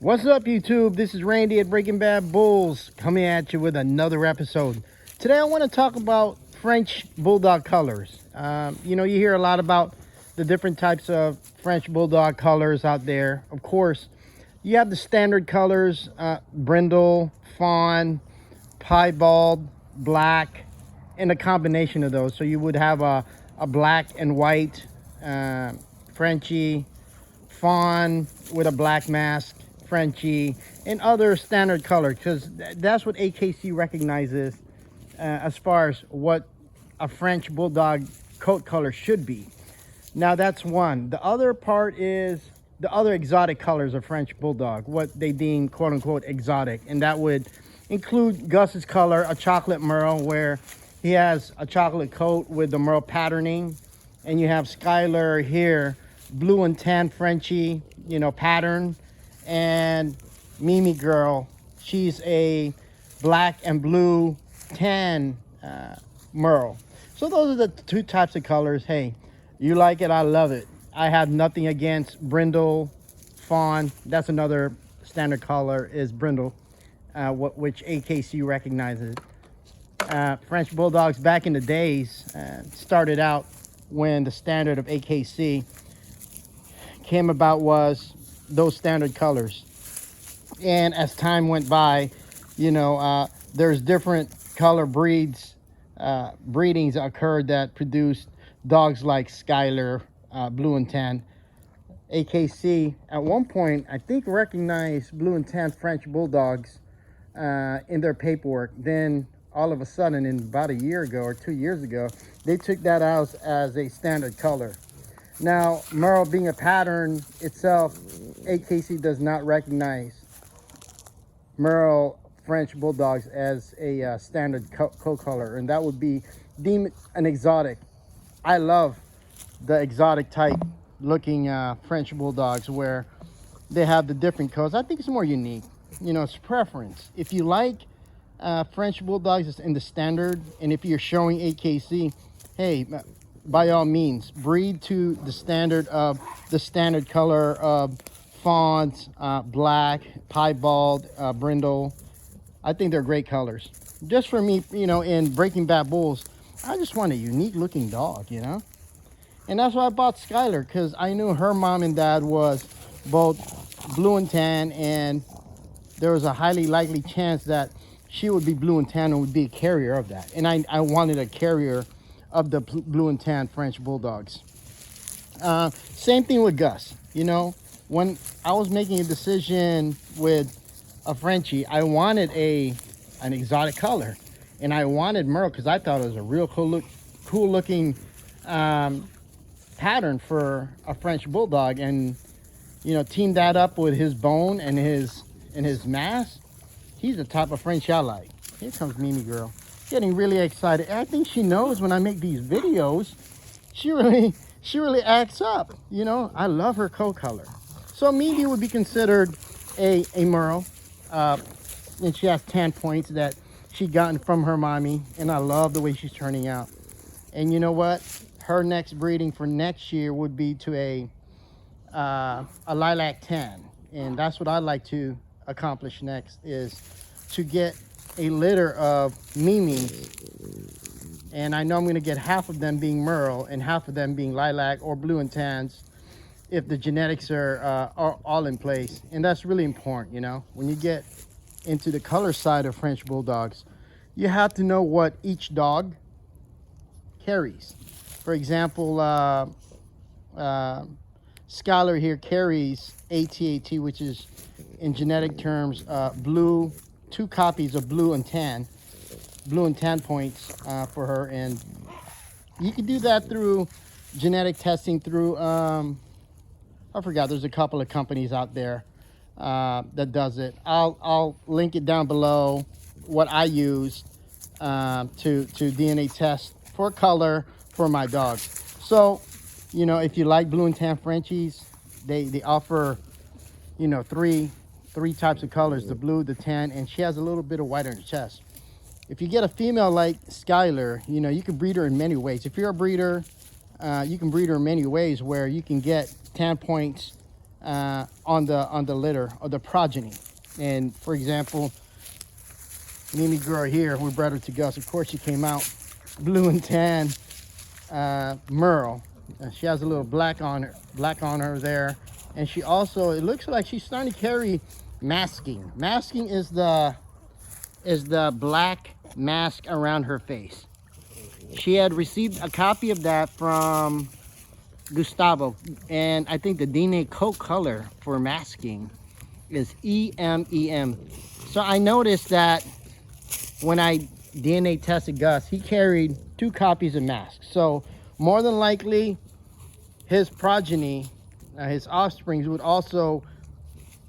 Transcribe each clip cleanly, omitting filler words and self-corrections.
What's up, YouTube? This is Randy at Breaking Bad Bulls coming at you with another episode. Today I want to talk about French Bulldog colors. You hear a lot about the different types of French Bulldog colors out there. Of course, you have the standard colors, brindle, fawn, piebald, black, and a combination of those. So you would have a black and white Frenchie, fawn with a black mask Frenchie, and other standard colors, because that's what AKC recognizes as far as what a French Bulldog coat color should be. Now that's one. The other part is the other exotic colors of French Bulldog, what they deem quote unquote exotic, and that would include Gus's color, a chocolate merle, where he has a chocolate coat with the merle patterning, and you have Skylar here, blue and tan Frenchie, pattern, and Mimi girl, she's a black and blue tan merle. So those are the two types of colors. Hey, you like it, I love it. I have nothing against brindle, fawn. That's another standard color, is brindle, which AKC recognizes. French Bulldogs back in the days started out when the standard of AKC came about was those standard colors. And as time went by, there's different color breedings occurred that produced dogs like Skylar, blue and tan. AKC at one point, I think, recognized blue and tan French Bulldogs in their paperwork. Then all of a sudden, in about a year ago or 2 years ago, they took that out as a standard color. Now, merle being a pattern itself, AKC does not recognize merle French Bulldogs as a standard coat color, and that would be deemed an exotic. I love the exotic type looking French Bulldogs where they have the different coats. I think it's more unique. It's preference. If you like French Bulldogs in the standard, and if you're showing AKC, hey, by all means, breed to the standard color of fawns, black, piebald, brindle. I think they're great colors. Just for me, in Breaking Bad Bulls, I just want a unique looking dog, And that's why I bought Skylar, because I knew her mom and dad was both blue and tan, and there was a highly likely chance that she would be blue and tan and would be a carrier of that. And I wanted a carrier of the blue and tan French Bulldogs. Same thing with Gus. When I was making a decision with a Frenchie, I wanted an exotic color, and I wanted merle because I thought it was a real cool looking pattern for a French Bulldog, and team that up with his bone and his mass. He's the type of French I like. Here comes Mimi girl, getting really excited. I think she knows when I make these videos, she really acts up. I love her coat color. So Mimi would be considered a merle, and she has 10 points that she gotten from her mommy, and I love the way she's turning out. And you know what? Her next breeding for next year would be to a lilac tan, and that's what I'd like to accomplish next, is to get a litter of Mimis, and I know I'm going to get half of them being merle and half of them being lilac or blue and tans if the genetics are all in place. And that's really important. When you get into the color side of French Bulldogs, you have to know what each dog carries. For example, Skylar here carries ATAT, which is in genetic terms blue, 2 copies of blue and tan points for her. And you can do that through genetic testing through I forgot, there's a couple of companies out there that does it. I'll link it down below what I use to DNA test for color for my dog. So if you like blue and tan Frenchies, they offer three types of colors: the blue, the tan, and she has a little bit of white on her chest. If you get a female like Skylar, you can breed her in many ways. If you're a breeder, you can breed her in many ways where you can get tan points on the litter or the progeny. And for example, Mimi girl here, we bred her to Gus. Of course, she came out blue and tan merle. She has a little black on her there, and she also, it looks like she's starting to carry masking. Masking is the black mask around her face. She had received a copy of that from Gustavo, and I think the DNA code color for masking is EMEM. So I noticed that when I DNA tested Gus, he carried 2 copies of masks. So more than likely, his progeny, his offsprings, would also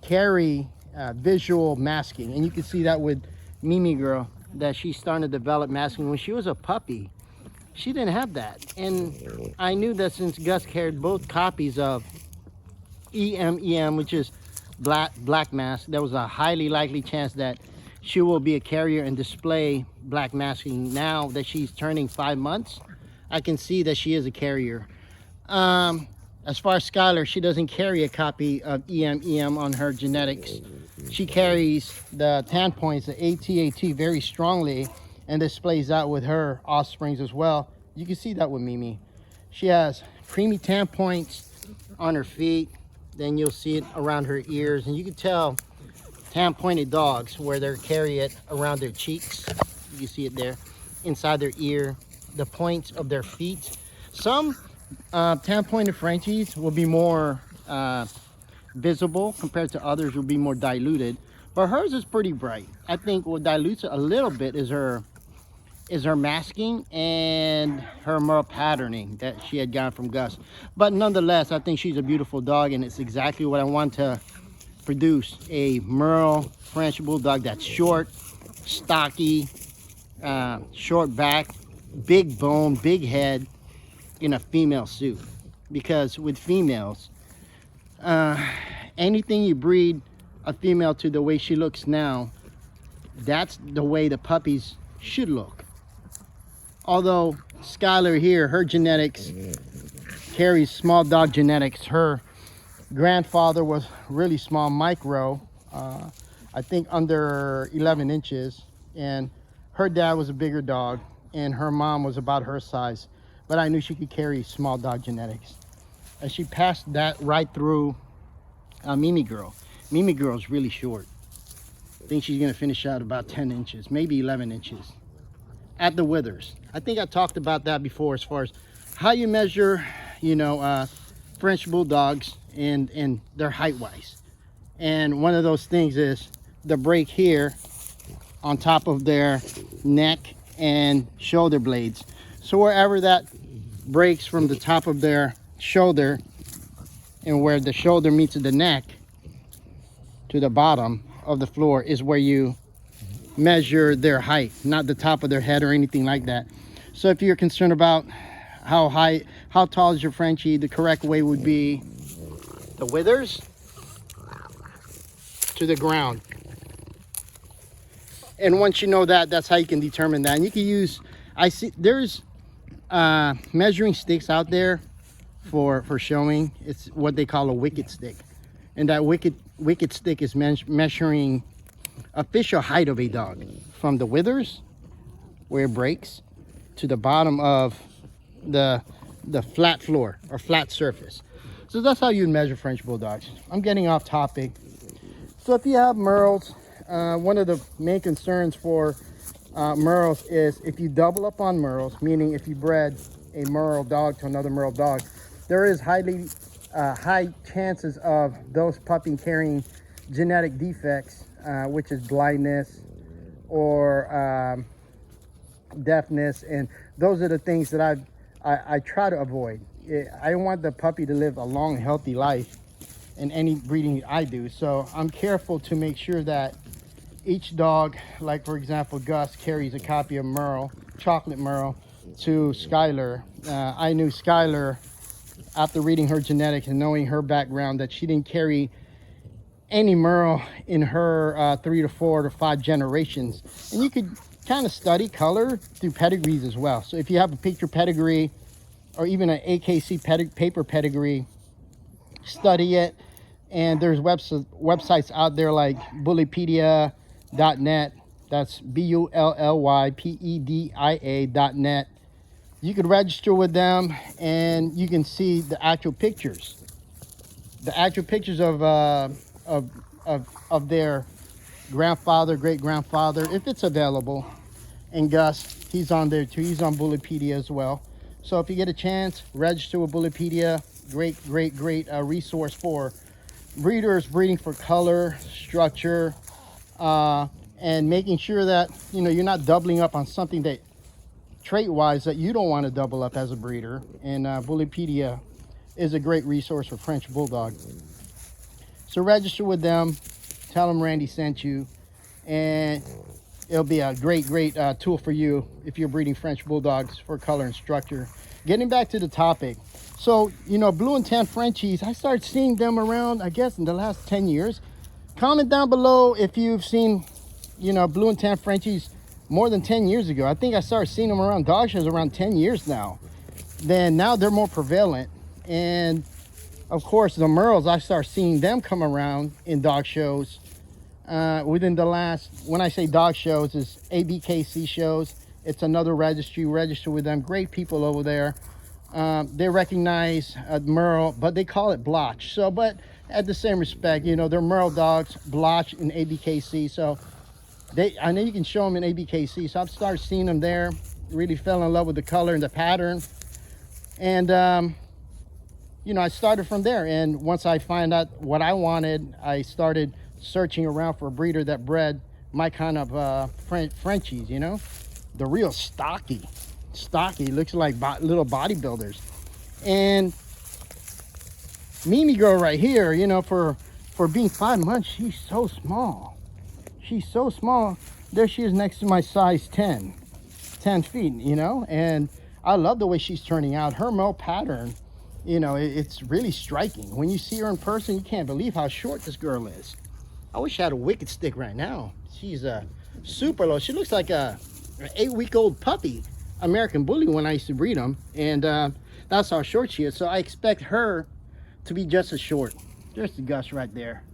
carry visual masking. And you can see that with Mimi girl, that she's starting to develop masking. When she was a puppy, she didn't have that. And I knew that since Gus carried both copies of EMEM, which is black mask, there was a highly likely chance that she will be a carrier and display black masking. Now that she's turning 5 months, I can see that she is a carrier. As far as Skylar, she doesn't carry a copy of EMEM on her genetics. She carries the tan points, the ATAT, very strongly, and displays that with her offsprings as well. You can see that with Mimi. She has creamy tan points on her feet. Then you'll see it around her ears, and you can tell tan pointed dogs where they carry it around their cheeks. You see it there, inside their ear, the points of their feet. Some tan pointed Frenchies will be more visible compared to others, will be more diluted, but hers is pretty bright. I think what dilutes it a little bit is her masking and her merle patterning that she had gotten from Gus. But nonetheless, I think she's a beautiful dog, and it's exactly what I want to produce: a merle French bulldog that's short, stocky, short back, big bone, big head, in a female suit. Because with females, anything you breed a female to the way she looks now, that's the way the puppies should look. Although Skylar here, her genetics carries small dog genetics. Her grandfather was really small, micro, I think under 11 inches, and her dad was a bigger dog, and her mom was about her size. But I knew she could carry small dog genetics, and she passed that right through Mimi girl. Mimi girl is really short. I think she's gonna finish out about 10 inches, maybe 11 inches at the withers. I think I talked about that before, as far as how you measure, French bulldogs and their height wise. And one of those things is the break here on top of their neck and shoulder blades. So wherever that breaks from the top of their shoulder and where the shoulder meets the neck to the bottom of the floor is where you measure their height, not the top of their head or anything like that. So if you're concerned about how tall is your Frenchie, the correct way would be the withers to the ground. And once you know that, that's how you can determine that. And you can use, I see there's measuring sticks out there for showing. It's what they call a wicket stick, and that wicket stick is measuring official height of a dog from the withers where it breaks to the bottom of the flat floor or flat surface. So that's how you measure French bulldogs. I'm getting off topic. So if you have merles, one of the main concerns for merles is if you double up on merles, meaning if you bred a merle dog to another merle dog, there is high chances of those puppies carrying genetic defects, which is blindness or deafness, and those are the things that I try to avoid. I want the puppy to live a long, healthy life in any breeding I do, so I'm careful to make sure that each dog, like for example Gus carries a copy of merle, chocolate merle, to Skylar. I knew Skylar, after reading her genetics and knowing her background, that she didn't carry any merle in her 3 to 4 to 5 generations. And you could kind of study color through pedigrees as well. So if you have a picture pedigree or even an AKC paper pedigree, study it And there's websites out there like bullypedia.net. That's bullypedia.net. You could register with them, and you can see the actual pictures, of their grandfather, great grandfather, if it's available. And Gus, he's on there too. He's on Bullypedia as well. So if you get a chance, register with Bullypedia. Great resource for breeders breeding for color, structure, and making sure that you're not doubling up on something that trait-wise that you don't want to double up as a breeder. And Bullypedia is a great resource for French Bulldog. So register with them, tell them Randy sent you, and it'll be a great tool for you if you're breeding French Bulldogs for color and structure. Getting back to the topic, so blue and tan Frenchies, I started seeing them around, I guess, in the last 10 years. Comment down below if you've seen blue and tan Frenchies more than 10 years ago. I think I started seeing them around dog shows around 10 years now. Then now they're more prevalent. And of course the merles, I start seeing them come around in dog shows within the last, when I say dog shows, is ABKC shows. It's another registry. Register with them. Great people over there. They recognize merle, but they call it blotch. So, but at the same respect, they're merle dogs, blotch in ABKC. So I know you can show them in ABKC. So I've started seeing them there. Really fell in love with the color and the pattern. And I started from there. And once I find out what I wanted, I started searching around for a breeder that bred my kind of Frenchies, the real stocky, looks like little bodybuilders. And Mimi girl right here, for being 5 months, she's so small. There she is next to my size 10 feet, and I love the way she's turning out. Her male pattern, it's really striking. When you see her in person, you can't believe how short this girl is. I wish I had a wicked stick right now. She's super low. She looks like an 8-week-old puppy, American Bully, when I used to breed them. And that's how short she is. So I expect her to be just as short. There's the Gus right there.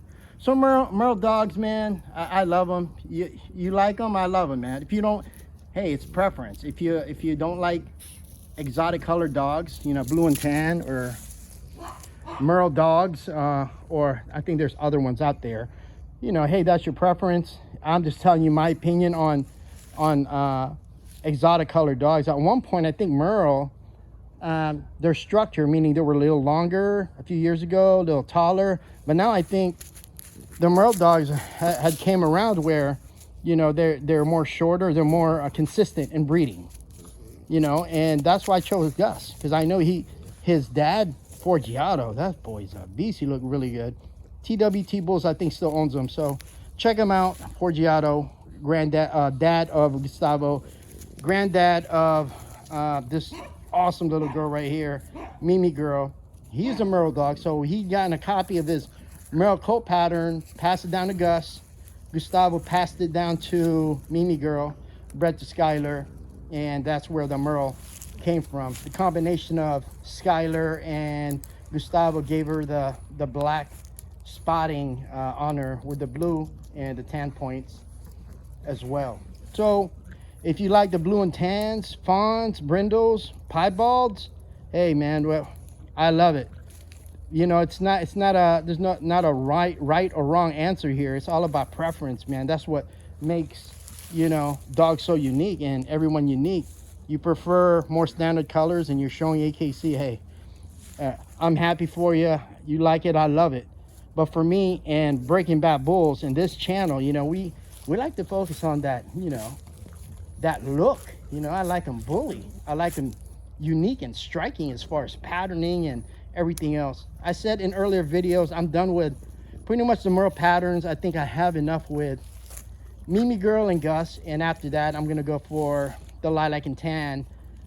So merle dogs, man, I love them. You like them? I love them, man. If you don't, hey, it's preference. If you don't like exotic colored dogs, blue and tan or merle dogs, or I think there's other ones out there, hey, that's your preference. I'm just telling you my opinion on exotic colored dogs. At one point, I think merle, their structure, meaning they were a little longer a few years ago, a little taller, but now I think the merle dogs had came around where they're more shorter, they're more consistent in breeding, and that's why I chose Gus, because I know his dad Forgiato, that boy's a beast. He looked really good. TWT Bulls, I think, still owns them, so check him out. Forgiato, granddad, dad of Gustavo, granddad of this awesome little girl right here, Mimi girl. He's a merle dog, so he got a copy of his merle coat pattern, passed it down to Gus. Gustavo passed it down to Mimi girl, bred to Skylar, and that's where the merle came from. The combination of Skylar and Gustavo gave her the black spotting on her with the blue and the tan points as well. So if you like the blue and tans, fawns, brindles, piebalds, hey man, well, I love it. There's not a right or wrong answer here. It's all about preference, man. That's what makes dogs so unique, and everyone unique. You prefer more standard colors and you're showing AKC, hey, I'm happy for you. You like it, I love it. But for me and Breaking Bad Bulls and this channel, we like to focus on that, that look. I like them bully. I like them unique and striking as far as patterning and everything else. I said in earlier videos, I'm done with pretty much the merle patterns. I think I have enough with Mimi girl and Gus, and after that I'm gonna go for the lilac and tan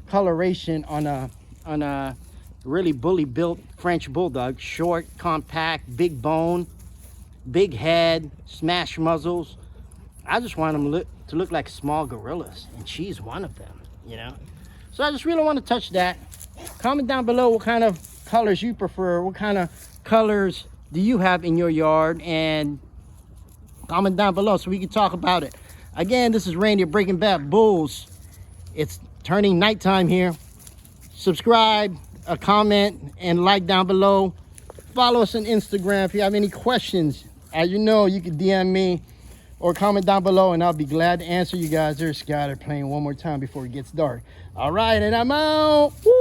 coloration on a really bully built French Bulldog. Short, compact, big bone, big head, smash muzzles. I just want them to look like small gorillas, and she's one of them, So I just really want to touch that. Comment down below what kind of colors you prefer, what kind of colors do you have in your yard? And comment down below so we can talk about it. Again, this is Randy at Breaking Bad Bulls. It's turning nighttime here. Subscribe, a comment, and like down below. Follow us on Instagram. If you have any questions, as you know, you can DM me or comment down below, and I'll be glad to answer you guys. There's Skyler playing one more time before it gets dark. All right, and I'm out. Woo!